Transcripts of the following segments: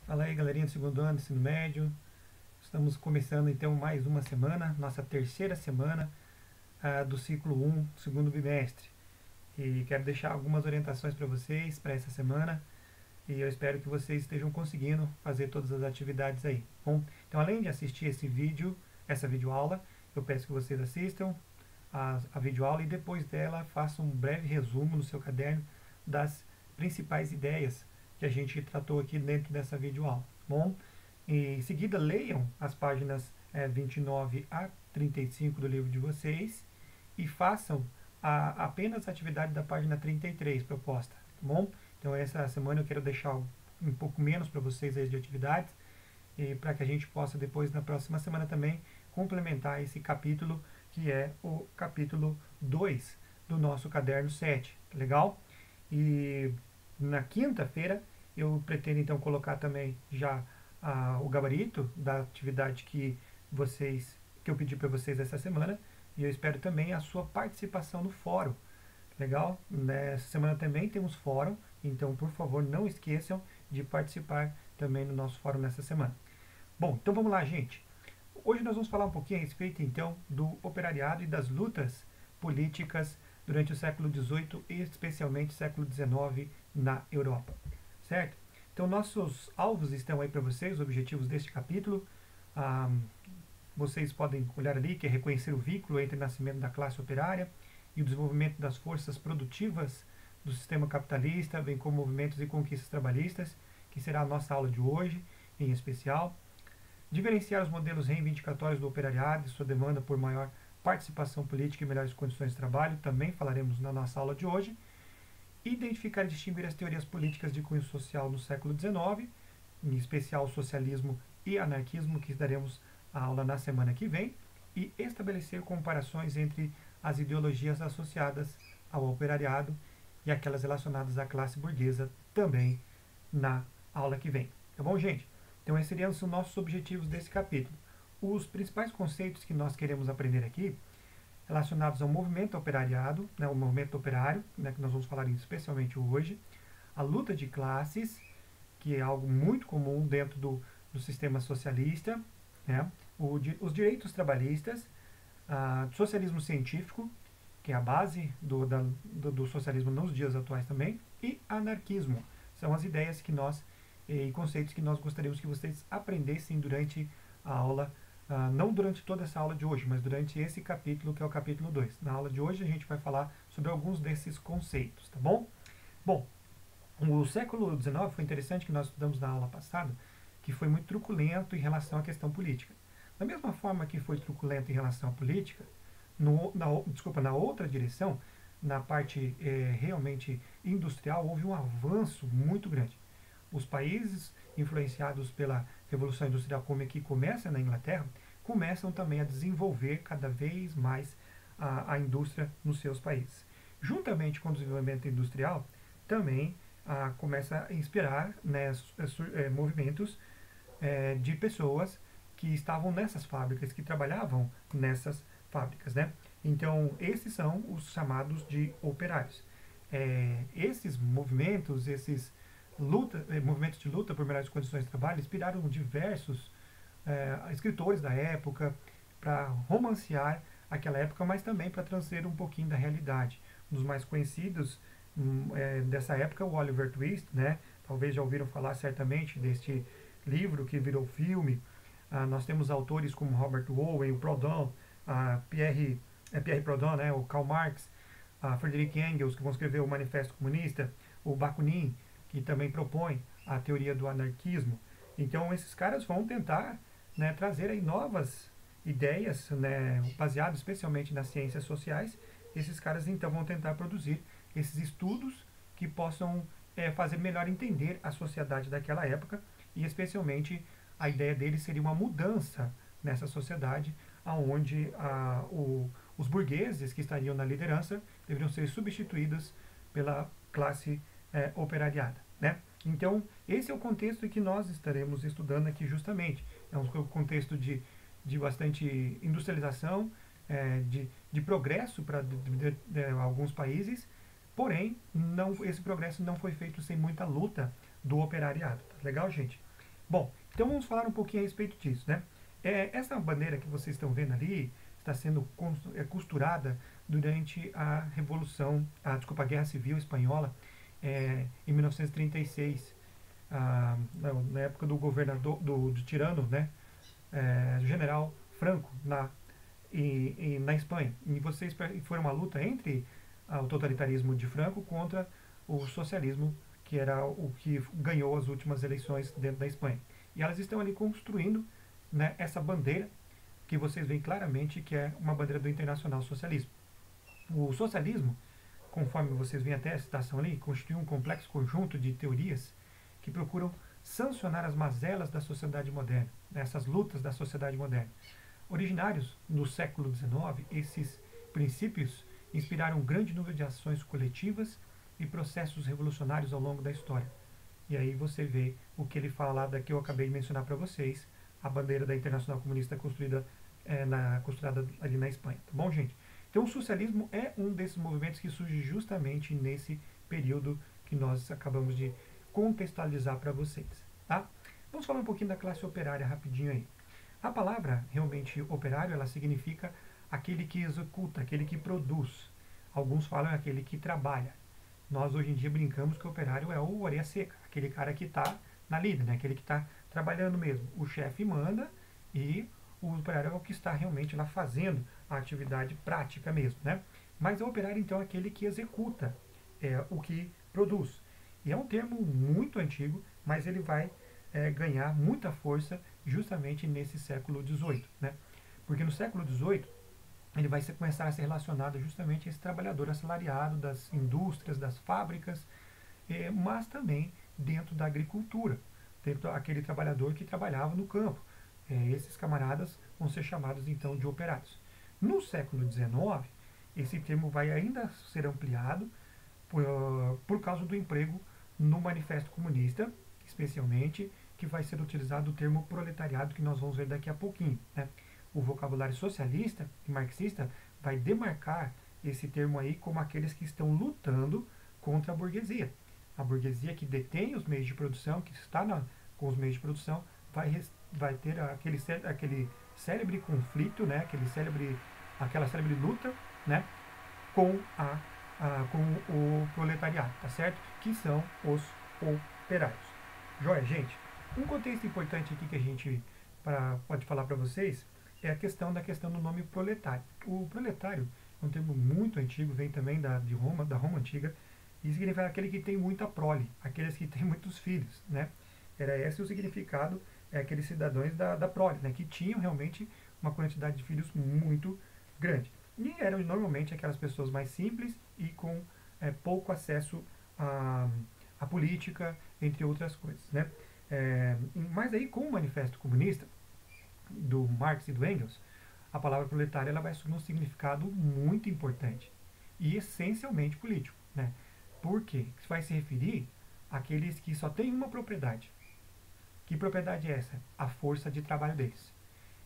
Fala aí, galerinha do segundo ano do ensino médio. Estamos começando então mais uma semana, nossa terceira semana do ciclo 1, segundo bimestre. E quero deixar algumas orientações para vocês para essa semana e eu espero que vocês estejam conseguindo fazer todas as atividades aí. Bom, então além de assistir esse vídeo, essa videoaula, eu peço que vocês assistam a videoaula e depois dela façam um breve resumo no seu caderno das principais ideias que a gente tratou aqui dentro dessa videoaula. Bom, e em seguida leiam as páginas 29 a 35 do livro de vocês e façam apenas a atividade da página 33 proposta, tá bom? Então essa semana eu quero deixar um pouco menos para vocês aí de atividades e para que a gente possa depois na próxima semana também complementar esse capítulo que é o capítulo 2 do nosso caderno 7, tá legal? E na quinta-feira eu pretendo então colocar também já o gabarito da atividade que eu pedi para vocês essa semana e eu espero também a sua participação no fórum. Legal? Nessa semana também temos fórum, então por favor não esqueçam de participar também no nosso fórum nessa semana. Bom, então vamos lá, gente. Hoje nós vamos falar um pouquinho a respeito então do operariado e das lutas políticas durante o século XVIII e especialmente século XIX na Europa, certo? Então nossos alvos estão aí para vocês, os objetivos deste capítulo. Ah, vocês podem olhar ali que é reconhecer o vínculo entre o nascimento da classe operária e o desenvolvimento das forças produtivas do sistema capitalista, bem como movimentos e conquistas trabalhistas, que será a nossa aula de hoje, em especial. Diferenciar os modelos reivindicatórios do operariado e sua demanda por maior participação política e melhores condições de trabalho, também falaremos na nossa aula de hoje. Identificar e distinguir as teorias políticas de cunho social no século XIX, em especial o socialismo e anarquismo, que daremos a aula na semana que vem, e estabelecer comparações entre as ideologias associadas ao operariado e aquelas relacionadas à classe burguesa, também na aula que vem. Tá bom, gente? Então esses seriam os nossos objetivos desse capítulo. Os principais conceitos que nós queremos aprender aqui, relacionados ao movimento operariado, né, o movimento operário, né, que nós vamos falar especialmente hoje, a luta de classes, que é algo muito comum dentro do sistema socialista, né, os direitos trabalhistas, socialismo científico, que é a base do socialismo nos dias atuais também, e anarquismo. São as ideias que nós e conceitos que nós gostaríamos que vocês aprendessem durante a aula, não durante toda essa aula de hoje, mas durante esse capítulo, que é o capítulo 2. Na aula de hoje a gente vai falar sobre alguns desses conceitos, tá bom? Bom, o século XIX foi interessante que nós estudamos na aula passada, que foi muito truculento em relação à questão política. Da mesma forma que foi truculento em relação à política, na outra direção, na parte realmente industrial, houve um avanço muito grande. Os países influenciados pela Revolução Industrial, como aqui começa na Inglaterra, começam também a desenvolver cada vez mais a indústria nos seus países. Juntamente com o desenvolvimento industrial, também começa a inspirar, né, movimentos de pessoas que estavam nessas fábricas, que trabalhavam nessas fábricas, né? Então, esses são os chamados de operários. Esses movimentos, movimentos de luta por melhores condições de trabalho inspiraram diversos escritores da época para romancear aquela época, mas também para trazer um pouquinho da realidade. Um dos mais conhecidos dessa época é o Oliver Twist, né? Talvez já ouviram falar certamente deste livro que virou filme. Nós temos autores como Robert Owen, o Proudhon, Pierre Proudhon, né? O Karl Marx, Friedrich Engels, que vão escrever o Manifesto Comunista, o Bakunin, que também propõe a teoria do anarquismo. Então esses caras vão tentar, né, trazer aí novas ideias, né, baseadas especialmente nas ciências sociais. Esses caras então vão tentar produzir esses estudos que possam fazer melhor entender a sociedade daquela época e especialmente a ideia deles seria uma mudança nessa sociedade onde os burgueses que estariam na liderança deveriam ser substituídos pela classe operariada, né? Então, esse é o contexto que nós estaremos estudando aqui justamente. É um contexto de bastante industrialização, de progresso para alguns países, porém, esse progresso não foi feito sem muita luta do operariado. Tá legal, gente? Bom, então vamos falar um pouquinho a respeito disso, né? Essa bandeira que vocês estão vendo ali está sendo costurada durante a desculpa, a Guerra Civil Espanhola, em 1936, na época do governador, do tirano, né? Do general Franco, na Espanha. Foi uma luta entre o totalitarismo de Franco contra o socialismo, que era o que ganhou as últimas eleições dentro da Espanha. E elas estão ali construindo, né, essa bandeira que vocês veem claramente que é uma bandeira do internacional socialismo. O socialismo, conforme vocês veem até a citação ali, constitui um complexo conjunto de teorias que procuram sancionar as mazelas da sociedade moderna, né, essas lutas da sociedade moderna. Originários no século XIX, esses princípios inspiraram um grande número de ações coletivas e processos revolucionários ao longo da história. E aí você vê o que ele fala lá da que eu acabei de mencionar para vocês, a bandeira da Internacional Comunista costurada ali na Espanha. Tá bom, gente? Então o socialismo é um desses movimentos que surge justamente nesse período que nós acabamos de contextualizar para vocês. Tá? Vamos falar um pouquinho da classe operária rapidinho aí. A palavra realmente operário, ela significa aquele que executa, aquele que produz. Alguns falam aquele que trabalha. Nós hoje em dia brincamos que o operário é o orelha seca, aquele cara que está na lida, né? Aquele que está trabalhando mesmo. O chefe manda e o operário é o que está realmente lá fazendo a atividade prática mesmo, né? Mas o operário então é aquele que executa, o que produz. E é um termo muito antigo, mas ele vai ganhar muita força justamente nesse século XVIII, né? Porque no século XVIII ele vai começar a ser relacionado justamente a esse trabalhador assalariado das indústrias, das fábricas, mas também dentro da agricultura, dentro daquele trabalhador que trabalhava no campo. Esses camaradas vão ser chamados então de operários. No século XIX, esse termo vai ainda ser ampliado por causa do emprego no Manifesto Comunista, especialmente, que vai ser utilizado o termo proletariado, que nós vamos ver daqui a pouquinho, né? O vocabulário socialista e marxista vai demarcar esse termo aí como aqueles que estão lutando contra a burguesia. A burguesia que detém os meios de produção, que está com os meios de produção, vai ter aquele célebre conflito, né? Aquela célebre luta, né? com, com o proletariado, tá certo? Que são os operários. Joia, gente? Um contexto importante aqui que a gente pode falar para vocês é a questão do nome proletário. O proletário é um termo muito antigo, vem também da Roma antiga, e significa aquele que tem muita prole, aqueles que têm muitos filhos, né? Era esse o significado, aqueles cidadãos da prole, né? Que tinham realmente uma quantidade de filhos muito grande. E eram normalmente aquelas pessoas mais simples e com pouco acesso à política, entre outras coisas, né? Mas aí com o Manifesto Comunista do Marx e do Engels, a palavra proletária ela vai assumir um significado muito importante e essencialmente político, né? Porque vai se referir àqueles que só têm uma propriedade. Que propriedade é essa? A força de trabalho deles.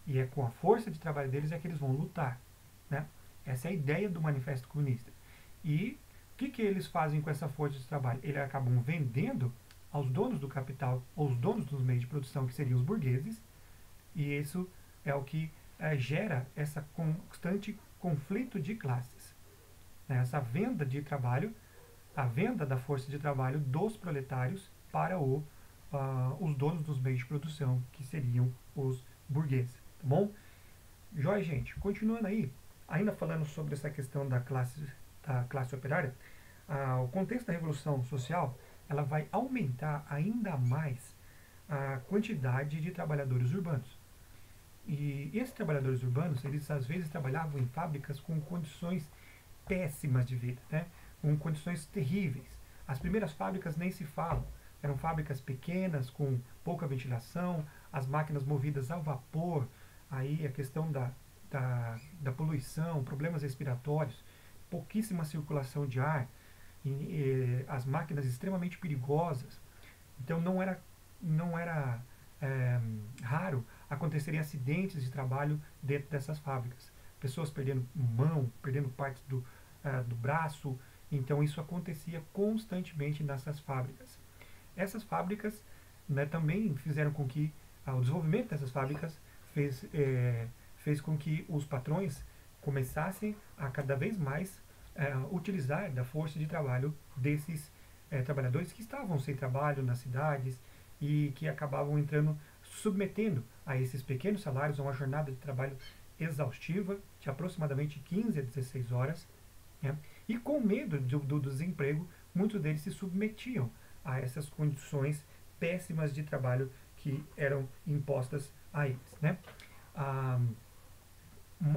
E é com a força de trabalho deles é que eles vão lutar, né? Essa é a ideia do Manifesto Comunista. E o que eles fazem com essa força de trabalho? Eles acabam vendendo aos donos do capital, aos donos dos meios de produção, que seriam os burgueses, e isso é o que gera essa constante conflito de classes. Essa venda de trabalho, a venda da força de trabalho dos proletários para os donos dos meios de produção, que seriam os burgueses. Tá bom? Joia, gente. Continuando aí, ainda falando sobre essa questão da classe operária, o contexto da Revolução Social ela vai aumentar ainda mais a quantidade de trabalhadores urbanos. E esses trabalhadores urbanos, eles às vezes trabalhavam em fábricas com condições péssimas de vida, né? Com condições terríveis. As primeiras fábricas nem se falam. Eram fábricas pequenas, com pouca ventilação, as máquinas movidas a vapor, aí a questão da poluição, problemas respiratórios, pouquíssima circulação de ar, as máquinas extremamente perigosas. Então não era raro acontecerem acidentes de trabalho dentro dessas fábricas. Pessoas perdendo mão, perdendo partes do braço. Então isso acontecia constantemente nessas fábricas. Essas fábricas né, também fizeram com que o desenvolvimento dessas fábricas fez com que os patrões começassem a cada vez mais utilizar da força de trabalho desses trabalhadores que estavam sem trabalho nas cidades e que acabavam entrando, submetendo a esses pequenos salários a uma jornada de trabalho exaustiva de aproximadamente 15 a 16 horas, né? E com medo do desemprego, muitos deles se submetiam a essas condições péssimas de trabalho que eram impostas a eles, né? Ah,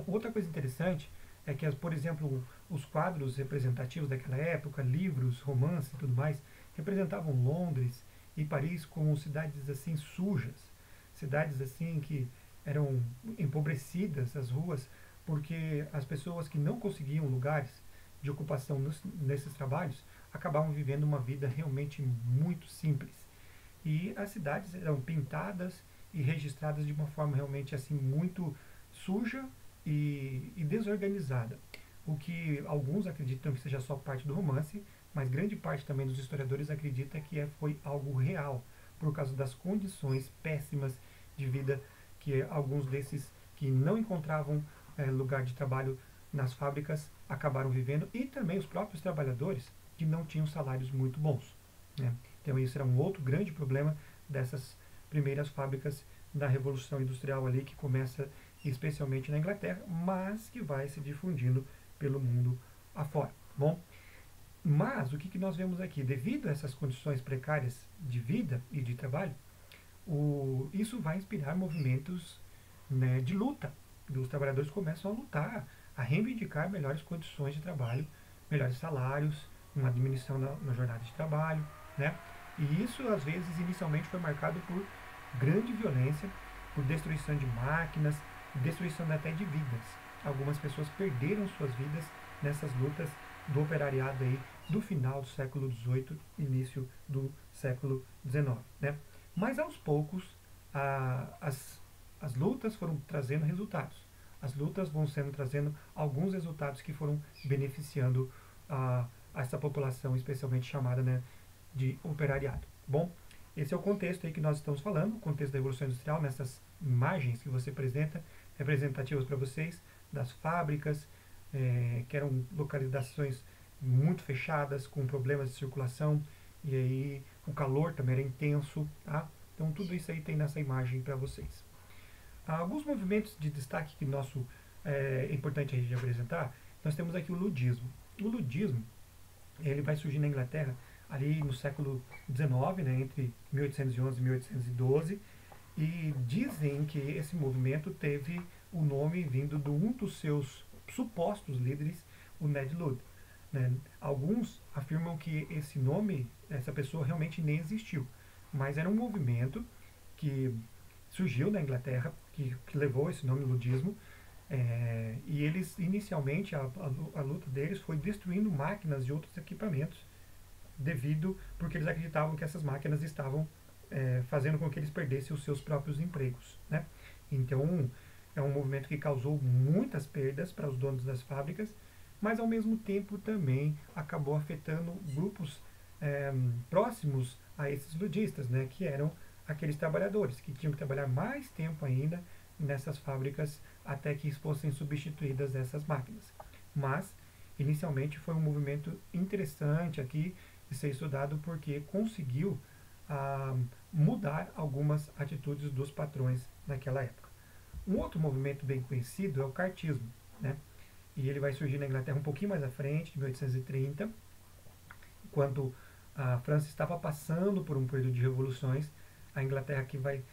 outra coisa interessante é que, por exemplo, os quadros representativos daquela época, livros, romances e tudo mais, representavam Londres e Paris como cidades assim sujas, cidades assim que eram empobrecidas, as ruas, porque as pessoas que não conseguiam lugares de ocupação nesses trabalhos acabavam vivendo uma vida realmente muito simples. E as cidades eram pintadas e registradas de uma forma realmente assim muito suja e desorganizada. O que alguns acreditam que seja só parte do romance, mas grande parte também dos historiadores acredita que foi algo real, por causa das condições péssimas de vida que alguns desses que não encontravam lugar de trabalho nas fábricas acabaram vivendo, e também os próprios trabalhadores que não tinham salários muito bons, né? Então isso era um outro grande problema dessas primeiras fábricas da Revolução Industrial ali, que começa especialmente na Inglaterra, mas que vai se difundindo pelo mundo afora. Bom, mas o que nós vemos aqui? Devido a essas condições precárias de vida e de trabalho, isso vai inspirar movimentos, né, de luta. Os trabalhadores começam a lutar, a reivindicar melhores condições de trabalho, melhores salários, uma diminuição na jornada de trabalho, né? E isso, às vezes, inicialmente foi marcado por grande violência, por destruição de máquinas, destruição até de vidas. Algumas pessoas perderam suas vidas nessas lutas do operariado aí do final do século XVIII, início do século XIX, né? Mas aos poucos as lutas foram trazendo resultados. As lutas vão sendo trazendo alguns resultados que foram beneficiando a essa população, especialmente chamada, né, de operariado. Bom, esse é o contexto aí que nós estamos falando, o contexto da Revolução Industrial, nessas imagens que você apresenta, representativas para vocês, das fábricas, que eram localizações muito fechadas, com problemas de circulação, e aí o calor também era intenso, tá? Então tudo isso aí tem nessa imagem para vocês. Alguns movimentos de destaque que é importante a gente apresentar, nós temos aqui o ludismo. O ludismo, ele vai surgir na Inglaterra ali no século XIX, né, entre 1811 e 1812, e dizem que esse movimento teve o nome vindo de um dos seus supostos líderes, o Ned Ludd, né? Alguns afirmam que esse nome, essa pessoa realmente nem existiu, mas era um movimento que surgiu na Inglaterra, que levou esse nome, ludismo, e eles, inicialmente, a luta deles foi destruindo máquinas e outros equipamentos, porque eles acreditavam que essas máquinas estavam fazendo com que eles perdessem os seus próprios empregos, né? Então, é um movimento que causou muitas perdas para os donos das fábricas, mas ao mesmo tempo também acabou afetando grupos próximos a esses ludistas, né, que eram aqueles trabalhadores que tinham que trabalhar mais tempo ainda nessas fábricas até que fossem substituídas essas máquinas. Mas, inicialmente, foi um movimento interessante aqui de ser estudado, porque conseguiu mudar algumas atitudes dos patrões naquela época. Um outro movimento bem conhecido é o cartismo, né? E ele vai surgir na Inglaterra um pouquinho mais à frente, de 1830, quando a França estava passando por um período de revoluções, a Inglaterra que vai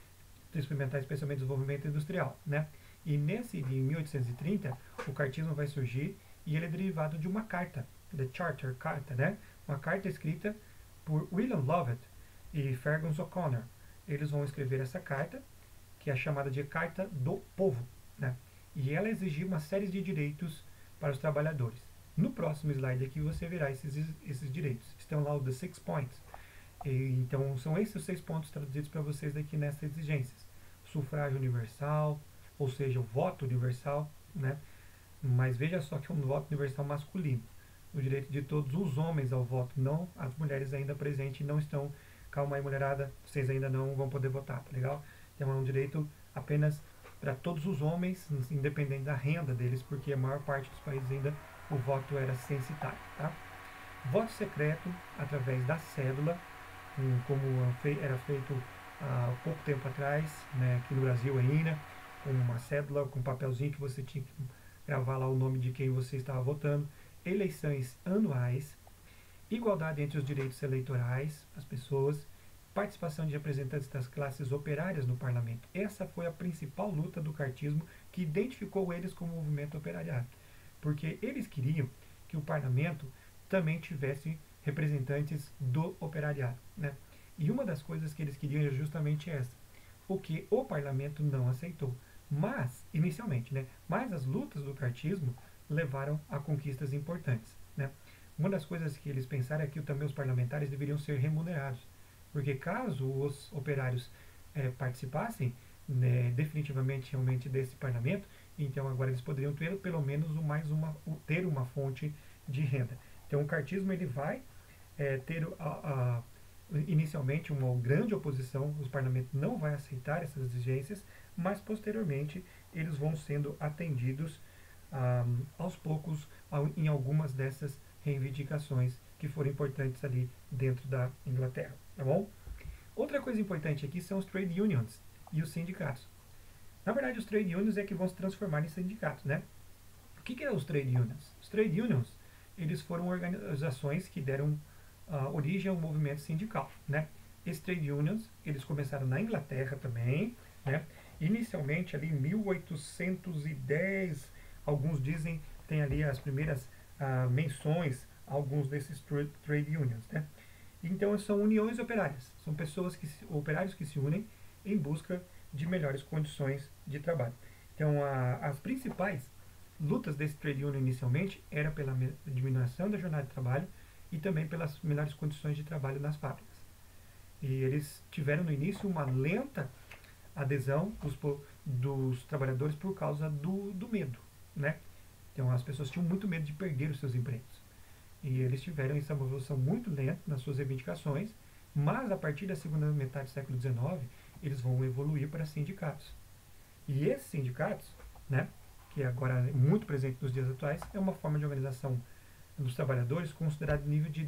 experimentar especialmente o desenvolvimento industrial, né? E nesse de 1830, o cartismo vai surgir, e ele é derivado de uma carta, The Charter, carta, né? Uma carta escrita por William Lovett e Fergus O'Connor. Eles vão escrever essa carta, que é chamada de Carta do Povo, né? E ela exigia uma série de direitos para os trabalhadores. No próximo slide aqui você verá esses direitos. Estão lá os The 6 Points. Então são esses os 6 pontos traduzidos para vocês aqui nessas exigências. Sufrágio universal, ou seja, o voto universal, né? Mas veja só que é um voto universal masculino. O direito de todos os homens ao voto, não as mulheres ainda presentes não estão calma aí, mulherada, vocês ainda não vão poder votar, tá legal? Então é um direito apenas para todos os homens, independente da renda deles, porque a maior parte dos países ainda o voto era censitário, tá? Voto secreto através da cédula, como era feito há pouco tempo atrás, né, aqui no Brasil ainda, com uma cédula, com um papelzinho que você tinha que gravar lá o nome de quem você estava votando, eleições anuais, igualdade entre os direitos eleitorais, as pessoas, participação de representantes das classes operárias no parlamento. Essa foi a principal luta do cartismo que identificou eles como movimento operariado, porque eles queriam que o parlamento também tivesse representantes do operariado, né? E uma das coisas que eles queriam era justamente essa, o que o parlamento não aceitou. Mas, inicialmente, né? Mas as lutas do cartismo levaram a conquistas importantes, né? Uma das coisas que eles pensaram é que também os parlamentares deveriam ser remunerados, porque caso os operários participassem, né, definitivamente realmente desse parlamento, então agora eles poderiam ter pelo menos ter uma fonte de renda. Então o cartismo ele vai ter inicialmente uma grande oposição, os parlamentos não vai aceitar essas exigências, mas posteriormente eles vão sendo atendidos aos poucos em algumas dessas reivindicações que foram importantes ali dentro da Inglaterra, tá bom? Outra coisa importante aqui são os trade unions e os sindicatos. Na verdade, os trade unions é que vão se transformar em sindicatos, né? O que é os trade unions? Os trade unions, eles foram organizações que deram origem ao movimento sindical, né? Esses trade unions, eles começaram na Inglaterra também, né? Inicialmente ali em 1810, alguns dizem, tem ali as primeiras menções a alguns desses trade unions, né? Então são uniões operárias, são operários que se unem em busca de melhores condições de trabalho. Então as principais lutas desse trade union inicialmente era pela diminuição da jornada de trabalho e também pelas melhores condições de trabalho nas fábricas. E eles tiveram no início uma lenta adesão dos trabalhadores por causa do medo, né? Então as pessoas tinham muito medo de perder os seus empregos. E eles tiveram essa evolução muito lenta nas suas reivindicações, mas a partir da segunda metade do século XIX, eles vão evoluir para sindicatos. E esses sindicatos, né, que agora é muito presente nos dias atuais, é uma forma de organização dos trabalhadores considerado nível de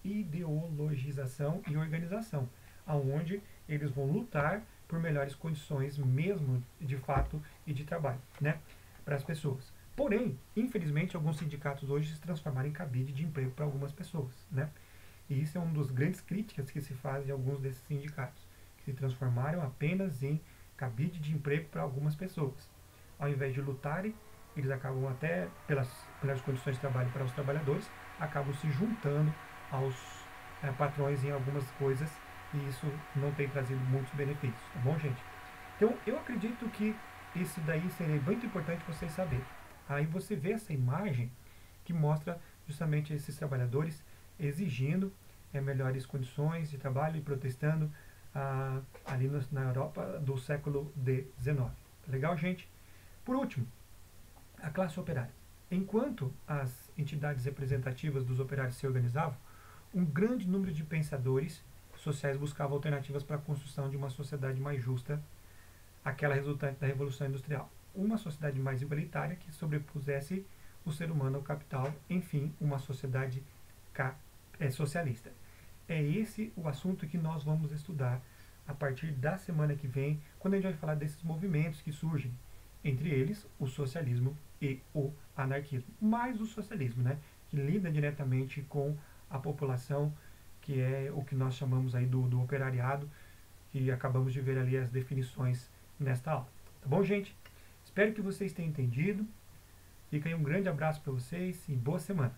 ideologização e organização, aonde eles vão lutar por melhores condições mesmo de fato e de trabalho, né, para as pessoas. Porém, infelizmente, alguns sindicatos hoje se transformaram em cabide de emprego para algumas pessoas, né? E isso é uma das grandes críticas que se faz de alguns desses sindicatos, que se transformaram apenas em cabide de emprego para algumas pessoas. Ao invés de lutarem, eles acabam até pelas condições de trabalho para os trabalhadores, acabam se juntando aos patrões em algumas coisas, e isso não tem trazido muitos benefícios, tá bom, gente? Então, eu acredito que isso daí seria muito importante vocês saberem. Aí você vê essa imagem que mostra justamente esses trabalhadores exigindo melhores condições de trabalho e protestando ali na Europa do século XIX. Tá legal, gente? Por último, a classe operária. Enquanto as entidades representativas dos operários se organizavam, um grande número de pensadores sociais buscavam alternativas para a construção de uma sociedade mais justa, aquela resultante da Revolução Industrial. Uma sociedade mais igualitária que sobrepusesse o ser humano ao capital, enfim, uma sociedade socialista. É esse o assunto que nós vamos estudar a partir da semana que vem, quando a gente vai falar desses movimentos que surgem, entre eles o socialismo e o anarquismo. Mais o socialismo, né, que lida diretamente com a população, que é o que nós chamamos aí do operariado, que acabamos de ver ali as definições nesta aula. Tá bom, gente? Espero que vocês tenham entendido. Fica aí um grande abraço para vocês e boa semana.